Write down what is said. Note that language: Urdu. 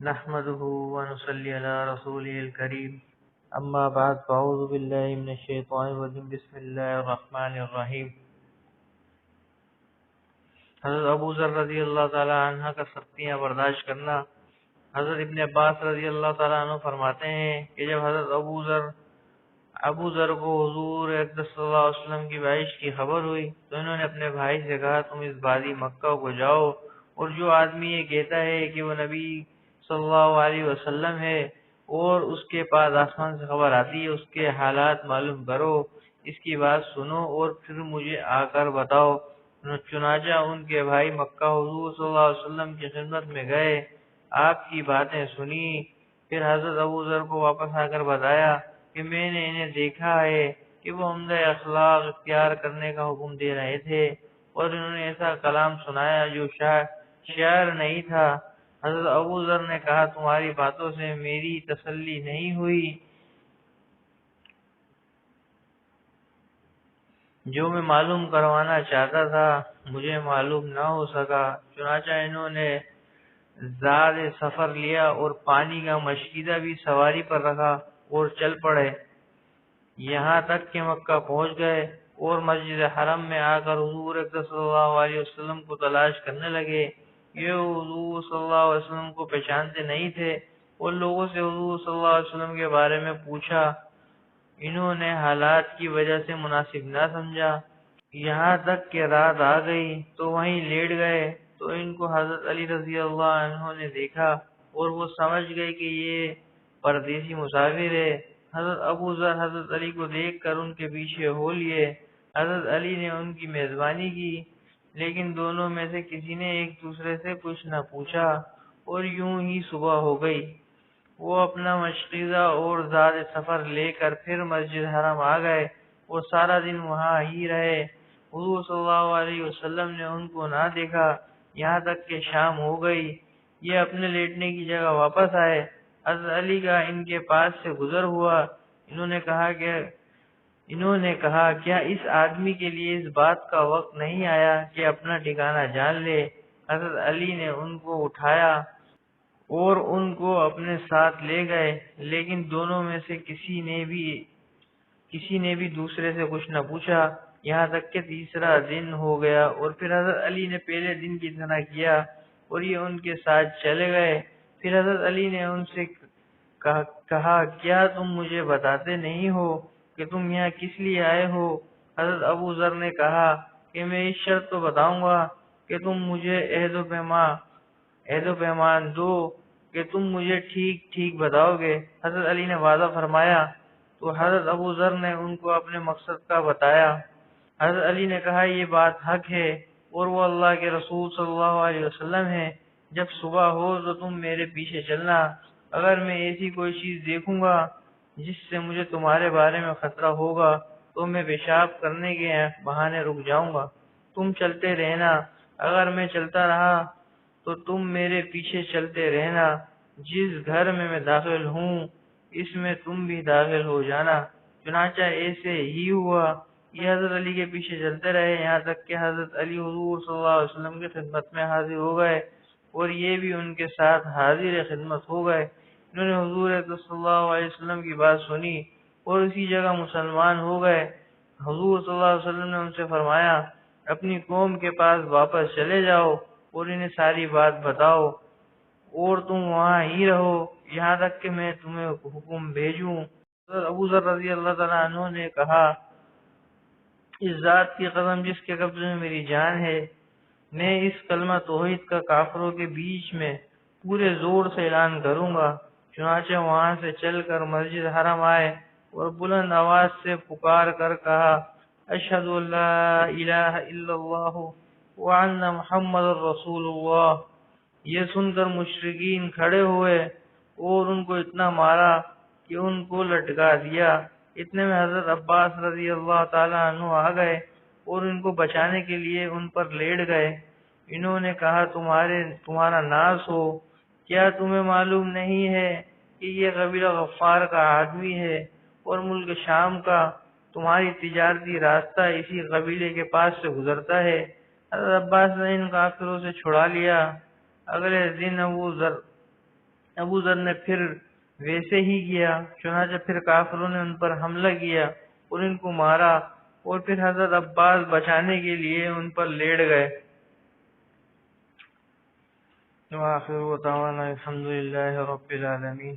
نحمده ونصلي على رسوله الكريم اما بعد فاعوذ بالله من الشیطان الرجیم بسم اللہ الرحمن الرحیم۔ حضرت ابو ذر رضی اللہ تعالی عنہ کا سختیاں برداشت کرنا۔ حضرت ابن عباس رضی اللہ تعالی عنہ فرماتے ہیں کہ جب حضرت ابو ذر کو حضور اقدس صلی اللہ علیہ وسلم کی بعثت کی خبر ہوئی تو انہوں نے اپنے بھائی سے کہا تم اس وادی مکہ کو جاؤ اور جو آدمی یہ کہتا ہے کہ وہ نبی صلی اللہ علیہ وسلم ہے اور اس کے پاس آسمان سے خبر آتی ہے اس کے حالات معلوم کرو، اس کی بات سنو اور پھر مجھے آ کر بتاؤ۔ چنانچہ ان کے بھائی مکہ حضور صلی اللہ علیہ وسلم کی خدمت میں گئے، آپ کی باتیں سنی، پھر حضرت ابو ذر کو واپس آ کر بتایا کہ میں نے انہیں دیکھا ہے کہ وہ عمدہ اخلاق اختیار کرنے کا حکم دے رہے تھے اور انہوں نے ایسا کلام سنایا جو شاعر نہیں تھا۔ حضرت ابو ذر نے کہا تمہاری باتوں سے میری تسلی نہیں ہوئی، جو میں معلوم کروانا چاہتا تھا مجھے معلوم نہ ہو سکا۔ چنانچہ انہوں نے زاد سفر لیا اور پانی کا مشکیزہ بھی سواری پر رکھا اور چل پڑے، یہاں تک کہ مکہ پہنچ گئے اور مسجد حرم میں آ کر حضور اقدس صلی اللہ علیہ وسلم کو تلاش کرنے لگے۔ یہ حضور صلی اللہ علیہ وسلم کو پہچانتے نہیں تھے اور لوگوں سے حضور صلی اللہ علیہ وسلم کے بارے میں پوچھا، انہوں نے حالات کی وجہ سے مناسب نہ سمجھا، یہاں تک کہ رات آ گئی تو وہیں لیٹ گئے تو ان کو حضرت علی رضی اللہ عنہ نے دیکھا اور وہ سمجھ گئے کہ یہ پردیسی مسافر ہے۔ حضرت ابو ذر حضرت علی کو دیکھ کر ان کے پیچھے ہو لیے۔ حضرت علی نے ان کی میزبانی کی لیکن دونوں میں سے کسی نے ایک دوسرے سے کچھ نہ پوچھا اور یوں ہی صبح ہو گئی۔ وہ اپنا مشکیزہ اور زاد سفر لے کر پھر مسجد حرم آ گئے اور سارا دن وہاں ہی رہے۔ حضور صلی اللہ علیہ وسلم نے ان کو نہ دیکھا یہاں تک کہ شام ہو گئی۔ یہ اپنے لیٹنے کی جگہ واپس آئے۔ حضرت علی کا ان کے پاس سے گزر ہوا۔ انہوں نے کہا کیا اس آدمی کے لیے اس بات کا وقت نہیں آیا کہ اپنا ٹھکانہ جان لے؟ حضرت علی نے ان کو اٹھایا اور ان کو اپنے ساتھ لے گئے لیکن دونوں میں سے کسی نے بھی دوسرے سے کچھ نہ پوچھا یہاں تک کہ تیسرا دن ہو گیا اور پھر حضرت علی نے پہلے دن کی طرح کیا اور یہ ان کے ساتھ چلے گئے۔ پھر حضرت علی نے ان سے کہا کیا تم مجھے بتاتے نہیں ہو کہ تم یہاں کس لیے آئے ہو؟ حضرت ابو ذر نے کہا کہ میں اس شرط تو بتاؤں گا کہ تم مجھے عہد و پیمان دو کہ تم مجھے ٹھیک ٹھیک بتاؤ گے۔ حضرت علی نے وعدہ فرمایا تو حضرت ابو ذر نے ان کو اپنے مقصد کا بتایا۔ حضرت علی نے کہا یہ بات حق ہے اور وہ اللہ کے رسول صلی اللہ علیہ وسلم ہے۔ جب صبح ہو تو تم میرے پیچھے چلنا، اگر میں ایسی کوئی چیز دیکھوں گا جس سے مجھے تمہارے بارے میں خطرہ ہوگا تو میں پیشاب کرنے کے بہانے رک جاؤں گا، تم چلتے رہنا، اگر میں چلتا رہا تو تم میرے پیچھے چلتے رہنا، جس گھر میں داخل ہوں اس میں تم بھی داخل ہو جانا۔ چنانچہ ایسے ہی ہوا۔ یہ حضرت علی کے پیچھے چلتے رہے یہاں تک کہ حضرت علی حضور صلی اللہ علیہ وسلم کی خدمت میں حاضر ہو گئے اور یہ بھی ان کے ساتھ حاضر خدمت ہو گئے۔ انہوں نے حضور صلی اللہ علیہ وسلم کی بات سنی اور اسی جگہ مسلمان ہو گئے۔ حضور صلی اللہ علیہ وسلم نے ان سے فرمایا اپنی قوم کے پاس واپس چلے جاؤ اور انہیں ساری بات بتاؤ اور تم وہاں ہی رہو یہاں تک کہ میں تمہیں حکم بھیجوں۔ حضرت ابو ذر رضی اللہ تعالیٰ عنہ نے کہا اس ذات کی قسم جس کے قبضے میں میری جان ہے، میں اس کلمہ توحید کا کافروں کے بیچ میں پورے زور سے اعلان کروں گا۔ چنانچہ وہاں سے چل کر مسجد حرم آئے اور بلند آواز سے پکار کر کہا اشہد ان لا الہ الا اللہ وان محمد رسول اللہ۔ یہ سن کر مشرکین کھڑے ہوئے اور ان کو اتنا مارا کہ ان کو لٹکا دیا۔ اتنے میں حضرت عباس رضی اللہ تعالیٰ عنہ آ گئے اور ان کو بچانے کے لیے ان پر لیٹ گئے۔ انہوں نے کہا تمہارا ناز ہو، کیا تمہیں معلوم نہیں ہے کہ یہ قبیلہ غفار کا آدمی ہے اور ملک شام کا تمہاری تجارتی راستہ اسی قبیلے کے پاس سے گزرتا ہے۔ حضرت عباس نے ان کافروں سے چھڑا لیا۔ اگلے دن ابو ذر نے پھر ویسے ہی کیا، چنانچہ پھر کافروں نے ان پر حملہ کیا اور ان کو مارا، اور پھر حضرت عباس بچانے کے لیے ان پر لیٹ گئے۔ وآخر دعوانا الحمد للہ رب العالمین۔